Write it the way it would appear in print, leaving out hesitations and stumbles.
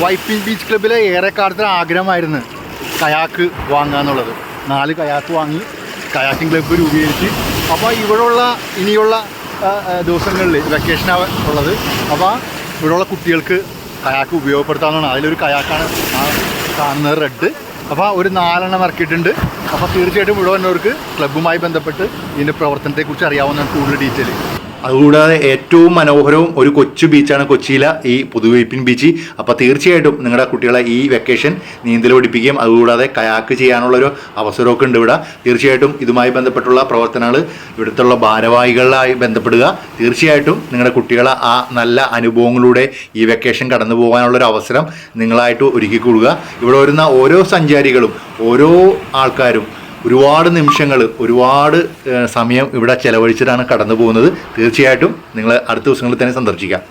Vypin beach ക്ലബ്ബിലെ ഏറെക്കാലത്തിന് ആഗ്രഹമായിരുന്നു kayak വാങ്ങുക എന്നുള്ളത്. 4 കയാക്ക് വാങ്ങി കയാക്കിംഗ് ക്ലബ്ബ് രൂപീകരിച്ച്. അപ്പോൾ ഇവിടെയുള്ള ഇനിയുള്ള ദിവസങ്ങളിൽ വെക്കേഷനാണ് ഉള്ളത്. അപ്പോൾ ഇവിടെയുള്ള കുട്ടികൾക്ക് കയാക്ക് ഉപയോഗപ്പെടുത്താവുന്നതാണ്. അതിലൊരു കയാക്കാണ് ആ കാണുന്നത് റെഡ്. അപ്പോൾ ഒരു 4 എണ്ണം ഇറക്കിയിട്ടുണ്ട്. അപ്പോൾ തീർച്ചയായിട്ടും ഇവിടെ വന്നവർക്ക് ക്ലബ്ബുമായി ബന്ധപ്പെട്ട് ഇതിൻ്റെ പ്രവർത്തനത്തെക്കുറിച്ച് അറിയാവുന്ന കൂടുതൽ ഡീറ്റെയിൽ. അതുകൂടാതെ ഏറ്റവും മനോഹരവും ഒരു കൊച്ചു ബീച്ചാണ് കൊച്ചിയിലെ ഈ പുതുവൈപ്പിൻ ബീച്ച്. അപ്പോൾ തീർച്ചയായിട്ടും നിങ്ങളുടെ കുട്ടികളെ ഈ വെക്കേഷൻ നീന്തൽ പഠിപ്പിക്കുകയും അതുകൂടാതെ കയാക്ക് ചെയ്യാനുള്ളൊരു അവസരമൊക്കെ ഉണ്ട് ഇവിടെ. തീർച്ചയായിട്ടും ഇതുമായി ബന്ധപ്പെട്ടുള്ള പ്രവർത്തനങ്ങൾ ഇവിടുത്തെ ഭാരവാഹികളായി ബന്ധപ്പെടുക. തീർച്ചയായിട്ടും നിങ്ങളുടെ കുട്ടികളെ ആ നല്ല അനുഭവങ്ങളിലൂടെ ഈ വെക്കേഷൻ കടന്നു പോകാനുള്ളൊരു അവസരം നിങ്ങളായിട്ട് ഒരുക്കി കൊടുക്കുക. ഇവിടെ വരുന്ന ഓരോ സഞ്ചാരികളും ഓരോ ആൾക്കാരും ഒരുപാട് നിമിഷങ്ങൾ ഒരുപാട് സമയം ഇവിടെ ചെലവഴിച്ചിട്ടാണ് കടന്നു പോകുന്നത്. തീർച്ചയായിട്ടും നിങ്ങൾ അടുത്ത ദിവസങ്ങളിൽ തന്നെ സന്ദർശിക്കാം.